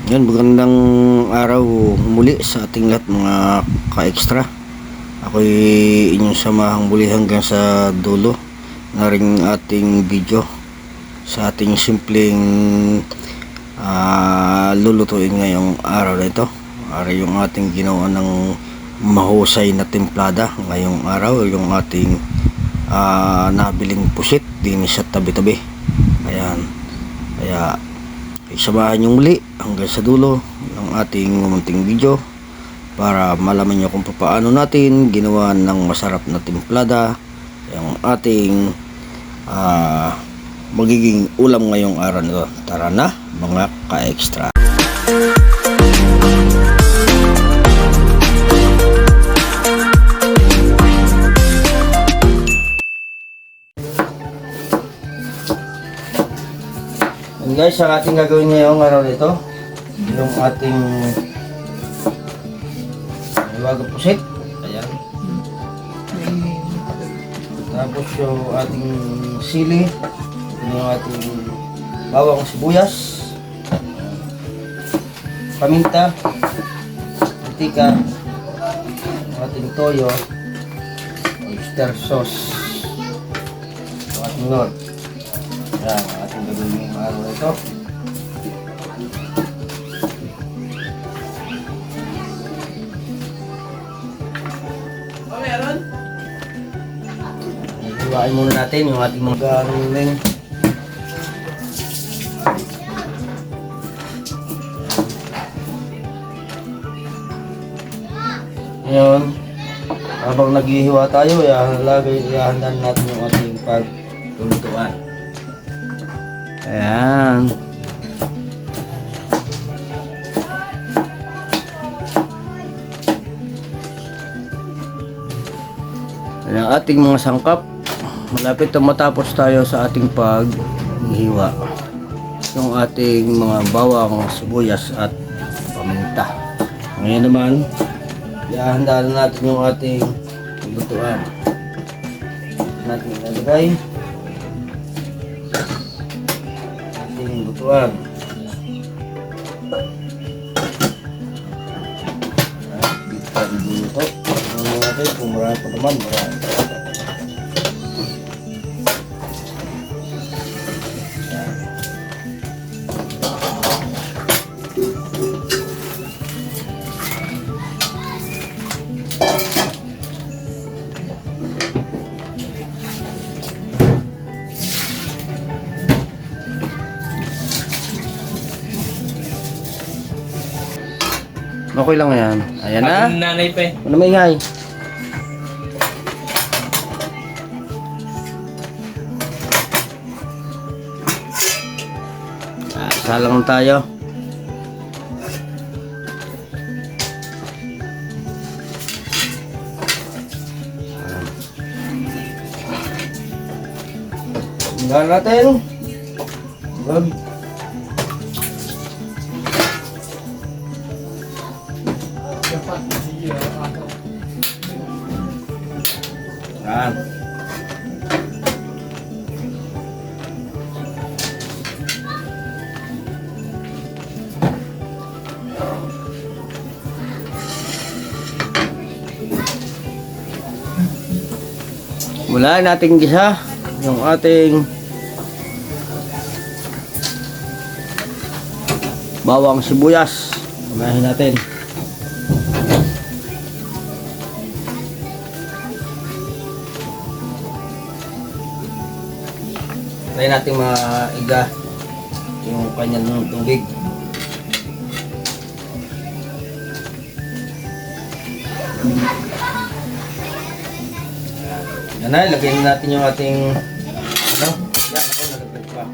Yan, magandang araw muli sa ating lahat mga ka-extra. Ako'y inyong samahang muli hanggang sa dulo na ring ating video sa ating simpleng lulutuin ngayong araw na ito. Yung ating ginawa ng mahusay na templada ngayong araw, yung ating nabiling pusit din sa tabi-tabi. Ayan, kaya samahan nyo muli hanggang sa dulo ng ating munting video para malaman nyo kung paano natin ginawa ng masarap na templada yung ating magiging ulam ngayong araw nito. Tara na mga ka-extra. And guys, ang ating gagawin ngayong araw nito, yung ating iwagang pusit. Ayan. Tapos yung ating sili, yung ating bawang sibuyas, paminta, mantika, yung ating toyo, oyster sauce, yung ating nor. Ayan, ang ating gagawin ngayong araw nito. Hiwain muna natin yung ating mga galing. Ngayon, habang naghihiwa tayo, ihahandan natin yung ating paglulutuan. Ayan. Ayan ang ating mga sangkap. Malapit na matapos tayo sa ating paghihiwa. Yung ating mga bawang, sibuyas at paminta. Ngayon naman, ihahandaan natin yung ating lutuan. Natin ilalagay ating lutuan. Dito dito. Ano natin kung marami pa naman, marami. Okay lang yan. Ayan na. Nanay pa eh. Ano maingay? Salang tayo. Tingnan natin. Good. Yan. Mula nating gisa yung ating bawang sibuyas. Unahin natin. Try natin maiga yung kanyang tubig. Yan na, ilagay natin yung ating yan, ako nalaglag pa.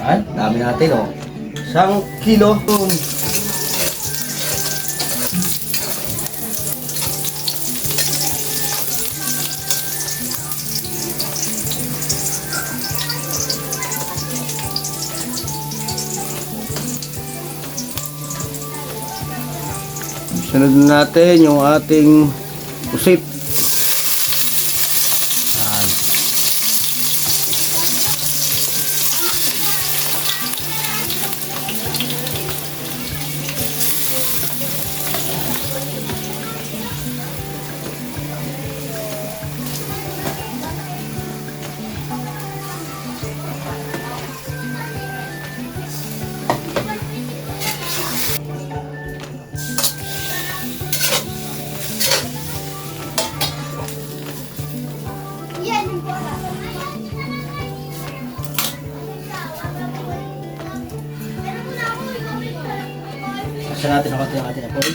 Ay, dami natin oh. 1 kilo. Sunod na natin yung ating pusit. Yan. Kasi natin ang konti ng ating apoy.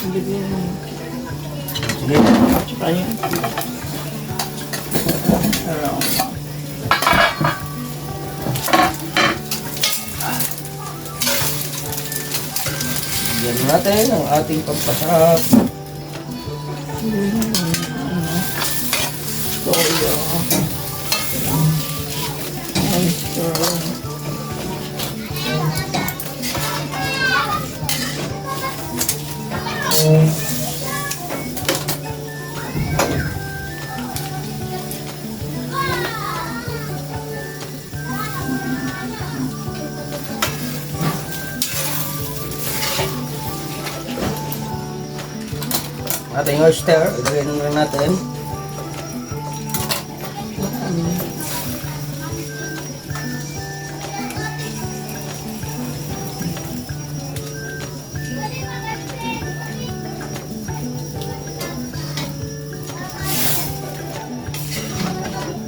Sige. Tsaka yun. Pero, Bigyan natin ang ating pampasarap. toyo. Oyster. Ating oyster, ilagay na lang natin.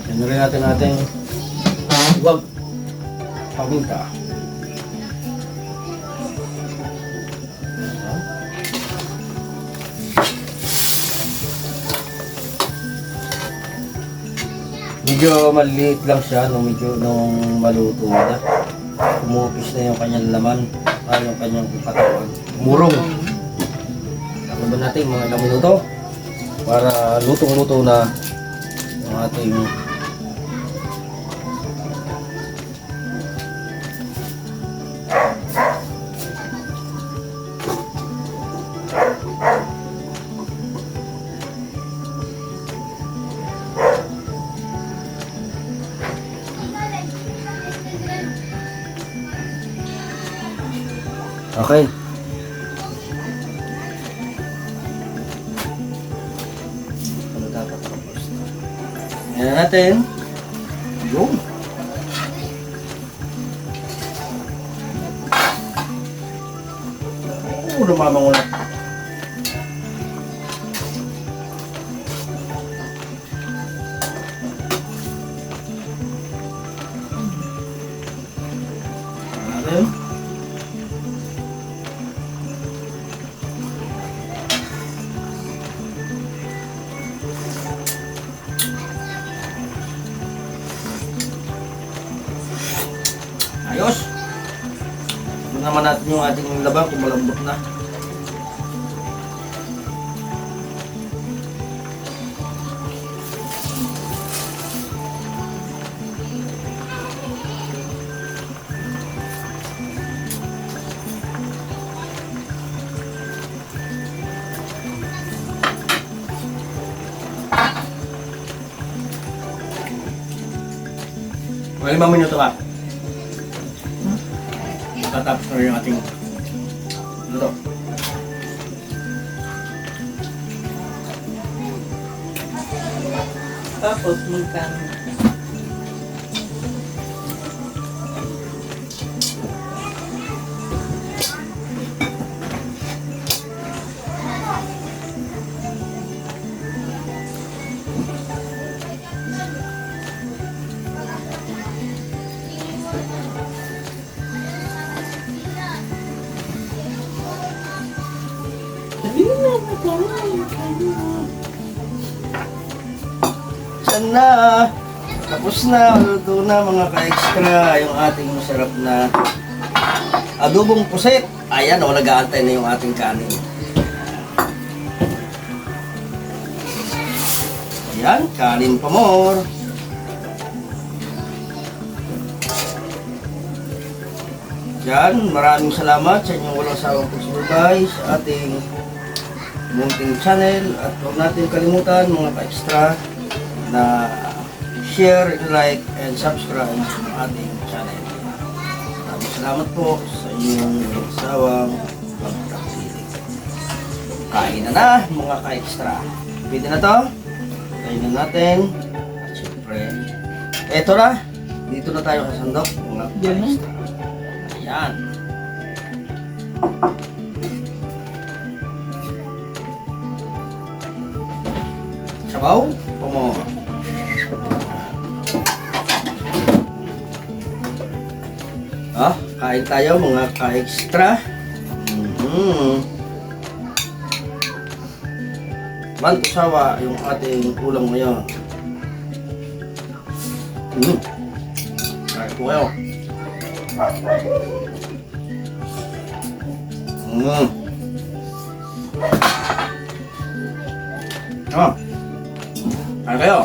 Yan na rin natin ating wag paminta. Medyo maliit lang siya nung maluto na. Umupis na yung kanyang laman, yung kanyang katawan. Murong. Takbo natin mga ilang minuto para lutong-luto na yung ating okay. Ano dapat tapos? Ayan natin. Yung. Lumabango na. Ayan. Ayos. Tignan naman natin yung ating labang kung malambot na. Mga 5 minuto ka. Tatapos na yung ating luto. Tapos magkano? Sabihin na, magkano? Diyan na. Tapos na. Luto na mga ka-extra. Yung ating masarap na adobong pusit. Ayan, nag-aantay na yung ating kanin. Ayan, kanin pa more. Yan, maraming salamat sa inyong walang sawang pagsubaybay sa ating munting channel at huwag natin kalimutan mga ka-extra na share, like, and subscribe sa ating channel. Maraming salamat po sa inyong walang sawang pagkakilig. Kain na mga ka-extra. Pwede na to. Kain na natin. At syempre, eto na. Dito na tayo sasandok mga Yan na. ka-extra. Ayan. Sabaw, pomo. Kain tayo mga ka-extra. Bantusawa yung ating ulam ngayon. Kain po kayo. Kain kayo.